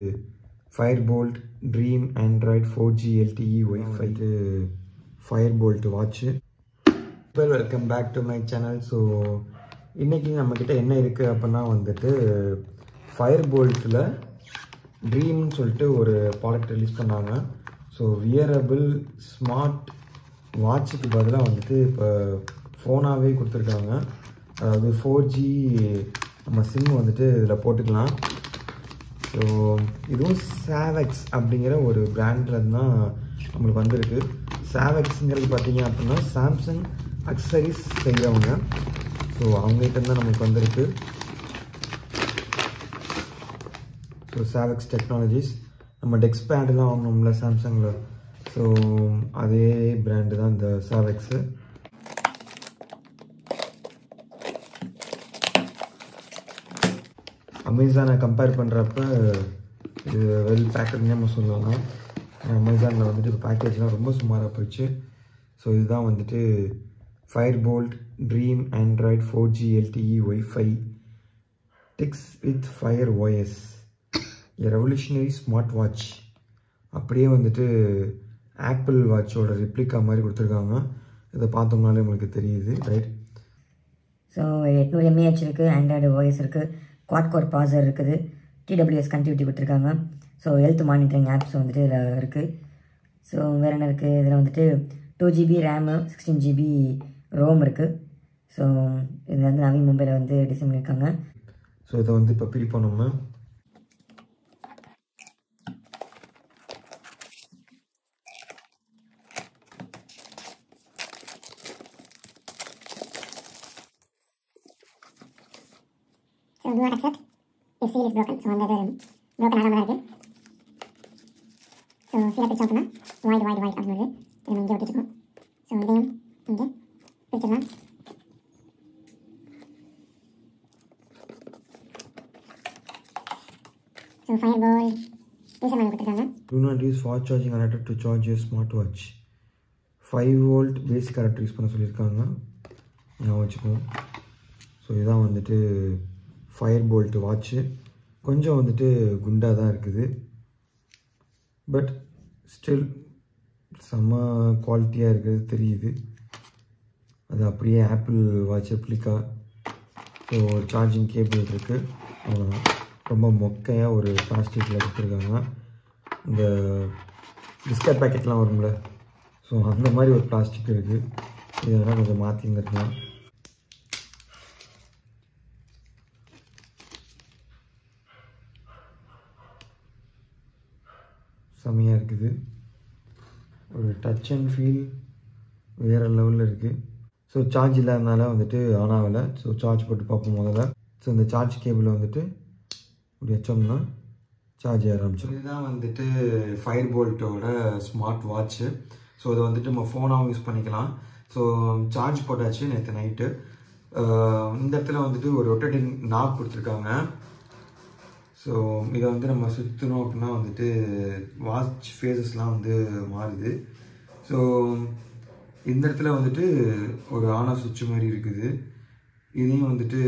Firebolt Dream Android 4G LTE Wi-Fi Firebolt watch. Well, welcome back to my channel. So இன்னைக்கு நம்ம கிட்ட என்ன இருக்கு அப்படினா வந்துட்டு Firebolt-ல Dream னு சொல்லிட்டு ஒரு ப்ராடக்ட் ரிலீஸ் பண்ணாங்க. ஸோ வியரபிள் ஸ்மார்ட் வாட்சுக்கு பதிலாக வந்துட்டு இப்போ ஃபோனாகவே கொடுத்துருக்காங்க. அதாவது 4G நம்ம சிம் வந்துட்டு இதில் போட்டுக்கலாம். ஸோ இதுவும் சாவெக்ஸ் அப்படிங்கிற ஒரு பிராண்டில் தான் நம்மளுக்கு வந்திருக்கு. சாவெக்ஸுங்கிறது பார்த்தீங்க அப்படின்னா சாம்சங் அக்சரிஸ் செய்கிறவங்க. ஸோ அவங்ககிட்ட தான் நம்மளுக்கு வந்திருக்கு. ஸோ சாவெக்ஸ் டெக்னாலஜிஸ் நம்ம டெக்ஸ் பேட்லாம் வாங்கணும்ல சாம்சங்கில், ஸோ அதே பிராண்டு தான் இந்த சாவெக்ஸு. அமேசானை கம்பேர் பண்ணுறப்ப இது வெல் பேக்கட்னே நம்ம சொல்லலாம். அமேசானில் வந்துட்டு இப்போ பேக்கேஜ்லாம் ரொம்ப சுமாராக போயிடுச்சு. ஸோ இதுதான் வந்துட்டு Firebolt Dream Android 4G LTE Wi-Fi Tix with Fire OS revolutionary smart watch. அப்படியே வந்துட்டு ஆப்பிள் வாட்சோட ரெப்ளிகா மாதிரி கொடுத்துருக்காங்க. இதை பார்த்தோம்னாலே உங்களுக்கு தெரியுது, ரைட்? ஸோ 800 mAh இருக்குது, ஆண்ட்ராய்டு ஓஎஸ் இருக்குது, குவாட் கோர் ப்ராசர் இருக்குது, TWS கனெக்டிவிட்டி கொடுத்துருக்காங்க. ஸோ ஹெல்த் மானிட்டரிங் ஆப்ஸ் வந்துட்டு இதில் இருக்குது. ஸோ வேறு என்ன இருக்குது, இதில் வந்துட்டு 2GB ரேமு 16GB ரோம் இருக்குது. ஸோ இது வந்து நவீன் மும்பையில் வந்து டிசைன் பண்ணியிருக்காங்க. ஸோ இதை வந்து இப்போ பில் பண்ணோம்னா So do not accept if seal is broken. So அந்த broken ஆகாம இருக்கு. So seal பிரிச்சு ஓப்பனா void அப்படின்னு வருது. நம்ம இங்கே ஒட்டிச்சுக்கோம். ஸோ இதையும் இங்கே பிரிச்சிடலாம். ஸோ Firebolt ரீசன் பண்ணி கொடுத்துருக்காங்க. Do not use fast charging adapter to charge your smartwatch. 5V basic adapter use பண்ண சொல்லியிருக்காங்க. நான் வச்சுக்குவோம். ஸோ இதுதான் வந்துட்டு Firebolt வாட்ச்சு. கொஞ்சம் வந்துட்டு குண்டாக தான் இருக்குது, பட் ஸ்டில் செம்ம குவாலிட்டியாக இருக்கிறது தெரியுது. அது அப்படியே ஆப்பிள் வாட்ச் ரெப்ளிகா. ஸோ ஒரு சார்ஜிங் கேபிள் இருக்குது. ரொம்ப மொக்கையாக ஒரு பிளாஸ்டிக்கில் கொடுத்துருக்காங்க. இந்த பிஸ்கட் பேக்கெட்லாம் வரும்ல, ஸோ அந்த மாதிரி ஒரு பிளாஸ்டிக் இருக்குது. இதெல்லாம் கொஞ்சம் மாற்றிருந்துருக்கலாம். செம்மையாக இருக்குது. ஒரு டச் அண்ட் ஃபீல் வேறு லெவலில் இருக்குது. ஸோ சார்ஜ் இல்லாதனால வந்துட்டு ஆன் ஆகலை. ஸோ சார்ஜ் போட்டு பார்ப்போம் முதல்ல. ஸோ இந்த சார்ஜ் கேபிளை வந்துட்டு இப்படி வச்சோம்னா சார்ஜ் ஆரம்பிச்சோம். இதுதான் வந்துட்டு Firebolt-ஓட ஸ்மார்ட் வாட்ச்சு. ஸோ இதை வந்துட்டு நம்ம ஃபோனாகவும் யூஸ் பண்ணிக்கலாம். ஸோ சார்ஜ் போட்டாச்சு நேற்று நைட்டு. இந்த இடத்துல வந்துட்டு ஒரு ரொட்டேட்டிங் நாப் கொடுத்துருக்காங்க. ஸோ இதை வந்து நம்ம சுற்றணும் அப்படின்னா வந்துட்டு வாட்ச் ஃபேஸஸ்லாம் வந்து மாறுது. ஸோ இந்த இடத்துல வந்துட்டு ஒரு ஆன் ஆஃப் சுவிட்ச் மாதிரி இருக்குது. இதையும் வந்துட்டு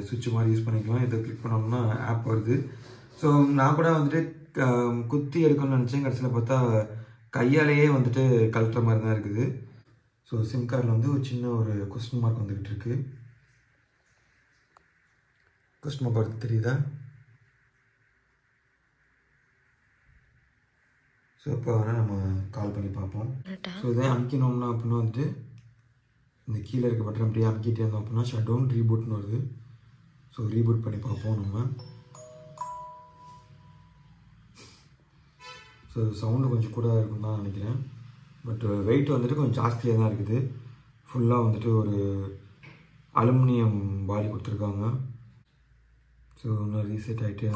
சுவிட்ச் மாதிரி யூஸ் பண்ணிக்கலாம். இதை கிளிக் பண்ணோம்னா ஆப் வருது. ஸோ நான் கூட வந்துட்டு குத்தி எடுக்கணும்னு நினச்சேன். கடைசியில் பார்த்தா கையாலேயே வந்துட்டு கழட்டுற மாதிரி தான் இருக்குது. ஸோ சிம் கார்டில் வந்து ஒரு சின்ன ஒரு கொஸ்டின் மார்க் வந்துக்கிட்டு இருக்கு. கொஸ்டின் மார்க் வருது, தெரியுதா? ஸோ இப்போ வேணால் நம்ம கால் பண்ணி பார்ப்போம். ஸோ இதை அமுக்கினோம்னா அப்படின்னா வந்துட்டு இந்த கீழே இருக்க பட்டன் அப்படியே அமுக்கிட்டே இருந்தோம் அப்படின்னா ஷட் டவுன் ரீபூட்னு வருது. ஸோ ரீபூட் பண்ணி பார்ப்போம் நம்ம. ஸோ சவுண்டு கொஞ்சம் கூட இருக்குன்னு தான் நினைக்கிறேன். பட் வெயிட் வந்துட்டு கொஞ்சம் ஜாஸ்தியாக தான் இருக்குது. ஃபுல்லாக வந்துட்டு ஒரு அலுமினியம் பாடி கொடுத்துருக்காங்க. ஸோ இன்னும் ரீசெட் ஆகிட்டு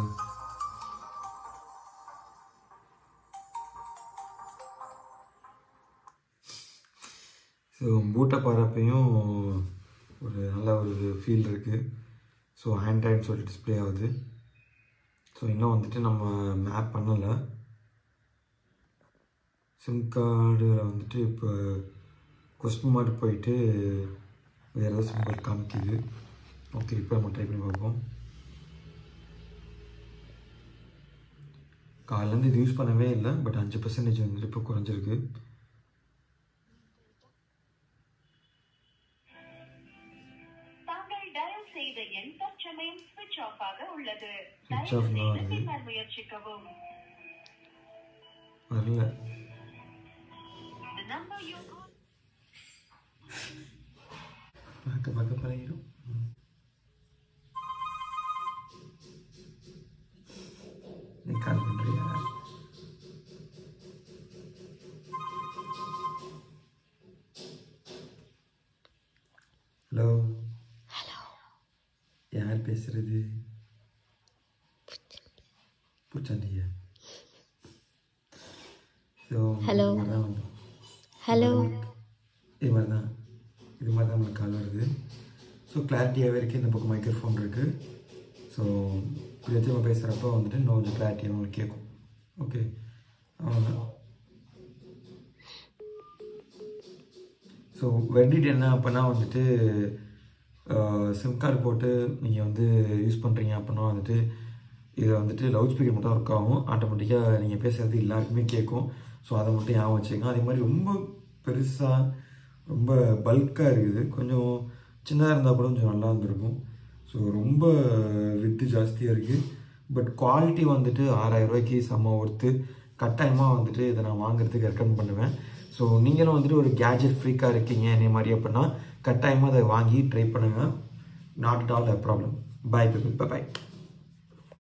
ஸோ பூட்டை பாரப்பையும் ஒரு நல்ல ஒரு ஃபீல் இருக்குது. ஸோ ஆண்ட்ராய்டுன்னு சொல்லிட்டு டிஸ்பிளே ஆகுது. ஸோ இன்னும் வந்துட்டு நம்ம மேப் பண்ணலை. சிம் கார்டில் வந்துட்டு இப்போ கொஸ்டின் மார்க் போயிட்டு வேறு ஏதாவது சிம்பிள் காமிக்குது. ஓகே, இப்போ நம்ம ட்ரை பண்ணி பார்ப்போம். காலையிலேருந்து இது யூஸ் பண்ணவே இல்லை, பட் 5% வந்துட்டு இப்போ குறைஞ்சிருக்கு. ஸ்விட்ச் ஆஃப் வருது, வரல. பார்க்க பழகிடும். நீ கால் பண்ணுறியா? ஹலோ யார் பேசுறது? பூச்சாண்டியா? ஸோ ஹலோ ஹலோ இது மாதிரி தான் நம்மளுக்கு கால் வருது. ஸோ கிளாரிட்டியாகவே இருக்குது. இந்த பக்கம் மைக்ரோஃபோன் இருக்குது. ஸோ திரும்ப பேசுகிறப்போ வந்துட்டு இன்னும் கொஞ்சம் கிளாரிட்டியாக உங்களுக்கு கேட்கும். ஓகே, அவ்வளோதான். ஸோ வெட்டிட் என்ன அப்படின்னா வந்துட்டு சிம் கார்டு போட்டு நீங்கள் வந்து யூஸ் பண்ணுறீங்க அப்படின்னா வந்துட்டு இதை வந்துட்டு லவுட் ஸ்பீக்கர் மட்டும் ஒர்க் ஆகும். ஆட்டோமேட்டிக்காக நீங்கள் பேசுகிறது எல்லாருக்குமே கேட்கும். ஸோ அதை மட்டும் ஞாபகம் வச்சுக்கோங்க. அதே மாதிரி ரொம்ப பெருசாக ரொம்ப பல்காக இருக்குது. கொஞ்சம் சின்னதாக இருந்தால் கூட கொஞ்சம் நல்லா இருந்திருக்கும். ஸோ ரொம்ப வித்து ஜாஸ்தியாக இருக்குது. பட் குவாலிட்டி வந்துட்டு 6000 ரூபாய்க்கு செம்ம ஒர்த்து. கட்டாயமாக வந்துட்டு இதை நான் வாங்குறதுக்கு ரெக்கமெண்ட் பண்ணுவேன். ஸோ நீங்களும் வந்துட்டு ஒரு கேஜெட் ஃப்ரீக்காக இருக்கீங்க என்னை மாதிரி அப்படின்னா கட்டாயமாக அதை வாங்கி ட்ரை பண்ணுங்கள். Not at all a problem. Bye people, by.